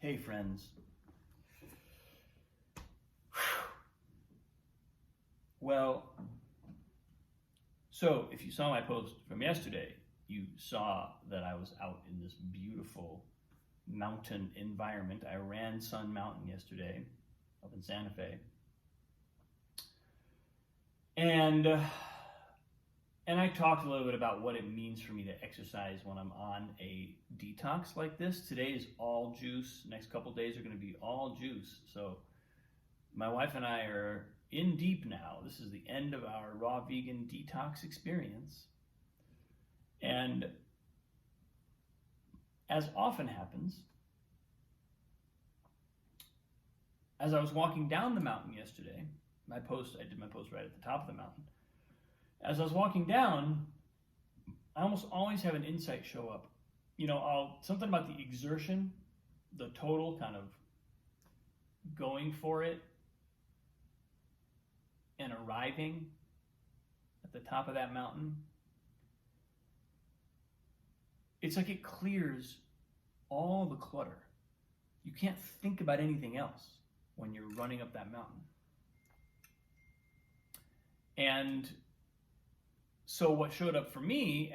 Hey friends. Well, so if you saw my post from yesterday, you saw that I was out in this beautiful mountain environment. I ran Sun Mountain yesterday up in Santa Fe. And I talked a little bit about what it means for me to exercise when I'm on a detox like this. Today is all juice. Next couple days are going to be all juice. So my wife and I are in deep now. This is the end of our raw vegan detox experience. And as often happens, as I was walking down the mountain yesterday, I did my post right at the top of the mountain. As I was walking down, I almost always have an insight show up. Something about the exertion, the total kind of going for it and arriving at the top of that mountain. It's like it clears all the clutter. You can't think about anything else when you're running up that mountain. And so what showed up for me,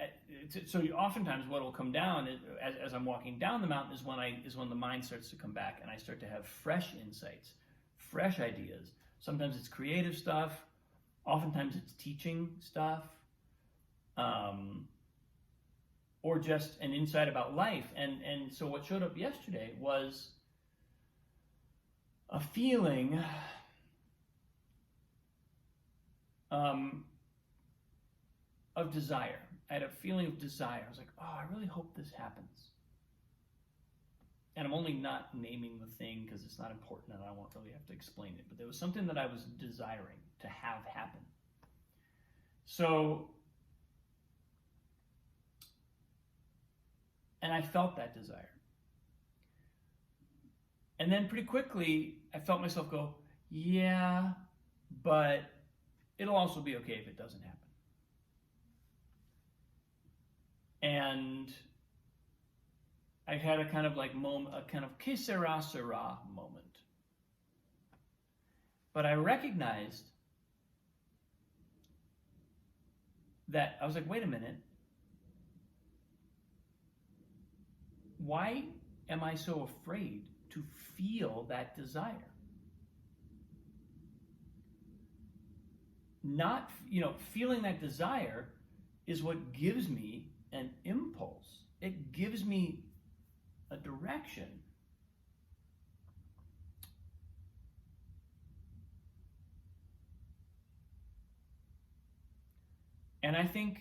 oftentimes what will come down as I'm walking down the mountain is when the mind starts to come back and I start to have fresh insights, fresh ideas. Sometimes it's creative stuff, oftentimes it's teaching stuff, or just an insight about life. And so what showed up yesterday was a feeling of desire. I had a feeling of desire. I was like, oh, I really hope this happens. And I'm only not naming the thing because it's not important and I won't really have to explain it. But there was something that I was desiring to have happen. So, and I felt that desire. And then pretty quickly, I felt myself go, yeah, but it'll also be okay if it doesn't happen. And I had a kind of like moment, a kind of que sera moment. But I recognized that I was like, wait a minute. Why am I so afraid to feel that desire? Feeling that desire is what gives me an impulse. It gives me a direction. And I think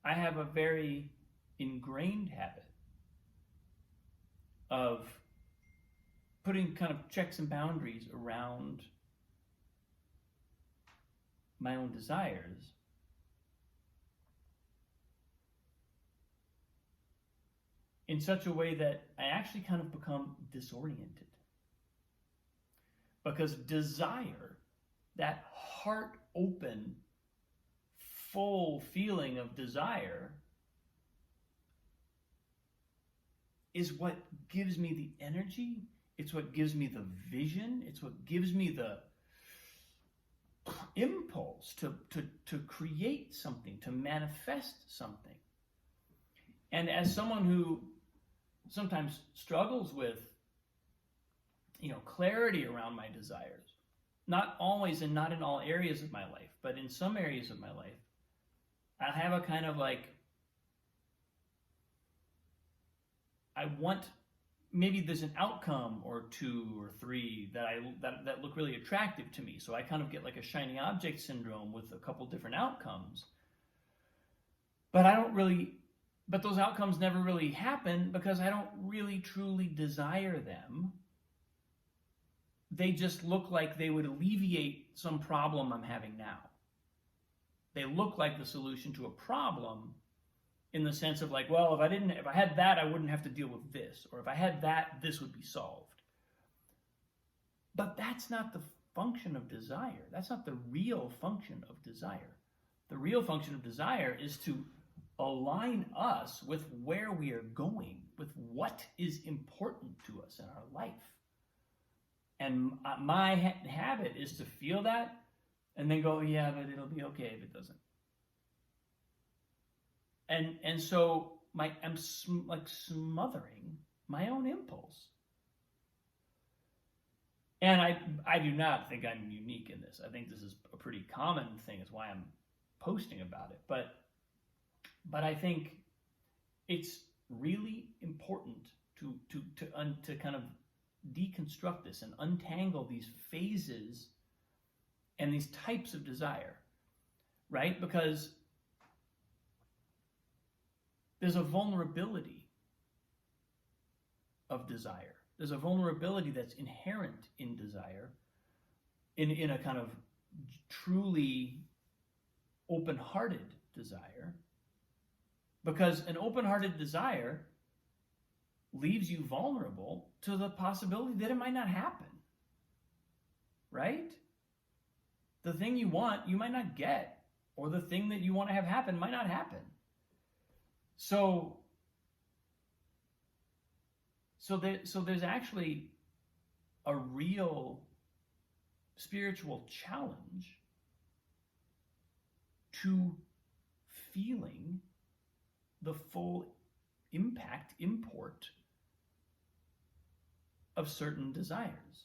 I have a very ingrained habit of putting kind of checks and boundaries around my own desires in such a way that I actually kind of become disoriented. Because desire, that heart open, full feeling of desire, is what gives me the energy. It's what gives me the vision. It's what gives me the impulse to create something, to manifest something. And as someone who sometimes struggles with clarity around my desires, not always and not in all areas of my life, but in some areas of my life, I have a kind of like, I want, maybe there's an outcome or two or three that look really attractive to me. So I kind of get like a shiny object syndrome with a couple different outcomes. But those outcomes never really happen because I don't really truly desire them. They just look like they would alleviate some problem I'm having now. They look like the solution to a problem in the sense of like, well, if I had that, I wouldn't have to deal with this. Or if I had that, this would be solved. But that's not the function of desire. That's not the real function of desire. The real function of desire is to align us with where we are going, with what is important to us in our life. And my habit is to feel that and then go, yeah, but it'll be okay if it doesn't. And so I'm like smothering my own impulse. And I do not think I'm unique in this. I think this is a pretty common thing. It's why I'm posting about it. But I think it's really important to kind of deconstruct this and untangle these phases and these types of desire, right? Because there's a vulnerability of desire. There's a vulnerability that's inherent in desire, in a kind of truly open-hearted desire, because an open-hearted desire leaves you vulnerable to the possibility that it might not happen, right? The thing you want, you might not get, or the thing that you want to have happen might not happen. So there's actually a real spiritual challenge to feeling the full import of certain desires.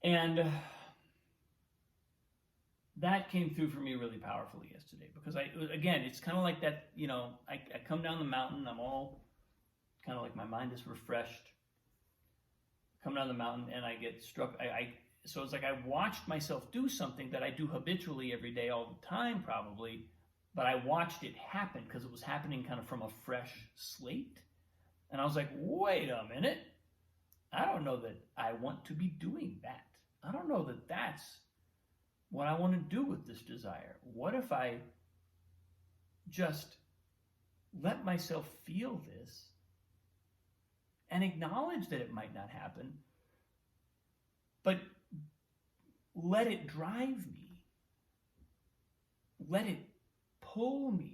And that came through for me really powerfully yesterday, because again, it's kind of like that, I come down the mountain, I'm all kind of like my mind is refreshed, come down the mountain and I get struck. So it's like I watched myself do something that I do habitually every day, all the time probably, but I watched it happen because it was happening kind of from a fresh slate. And I was like, wait a minute, I don't know that I want to be doing that. I don't know that that's what I want to do with this desire. What if I just let myself feel this and acknowledge that it might not happen, but let it drive me, let it pull me.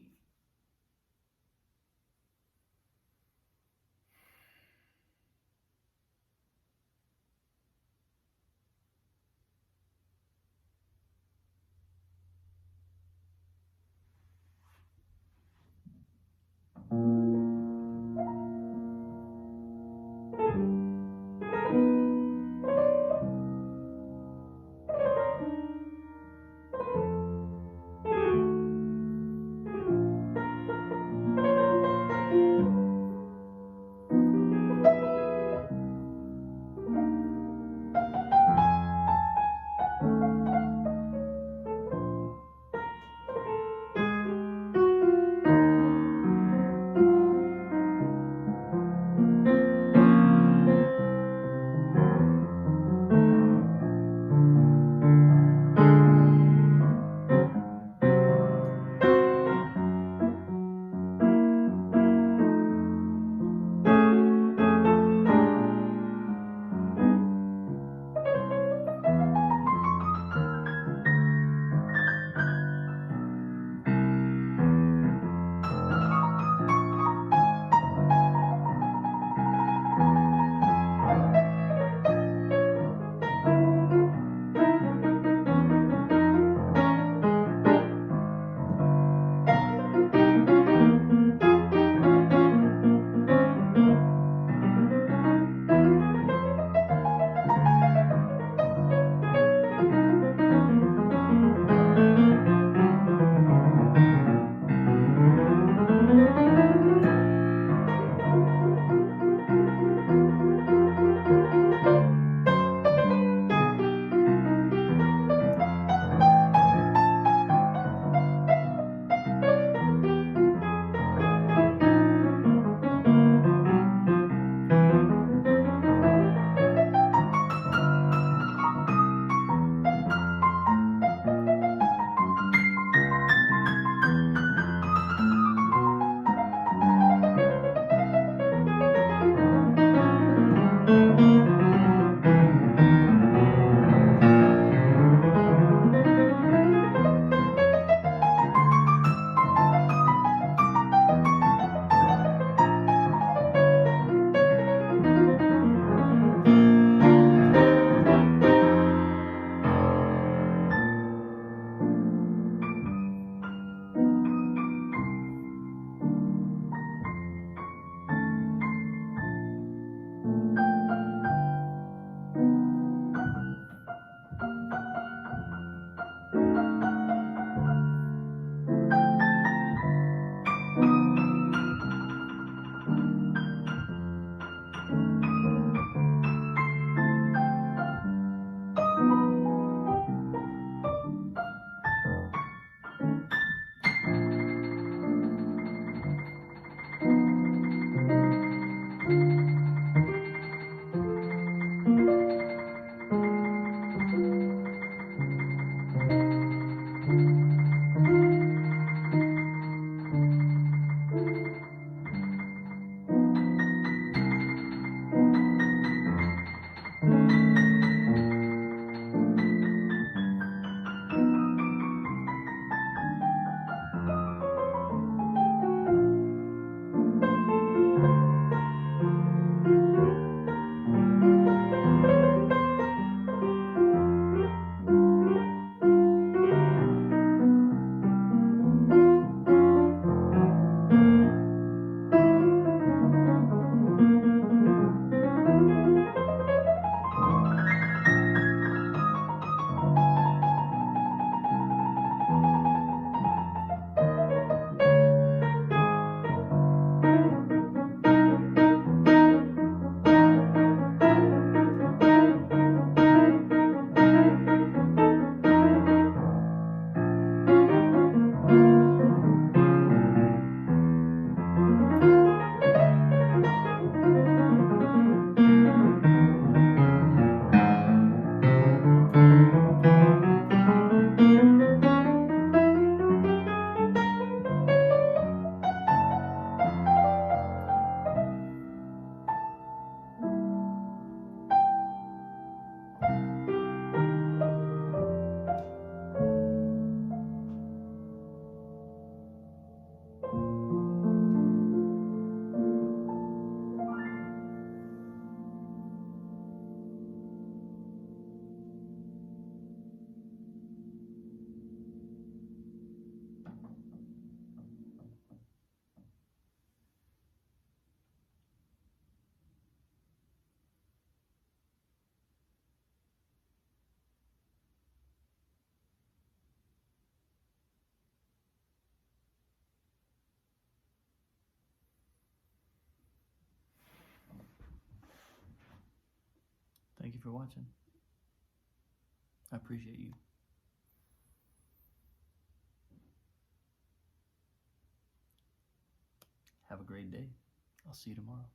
for watching. I appreciate you. Have a great day. I'll see you tomorrow.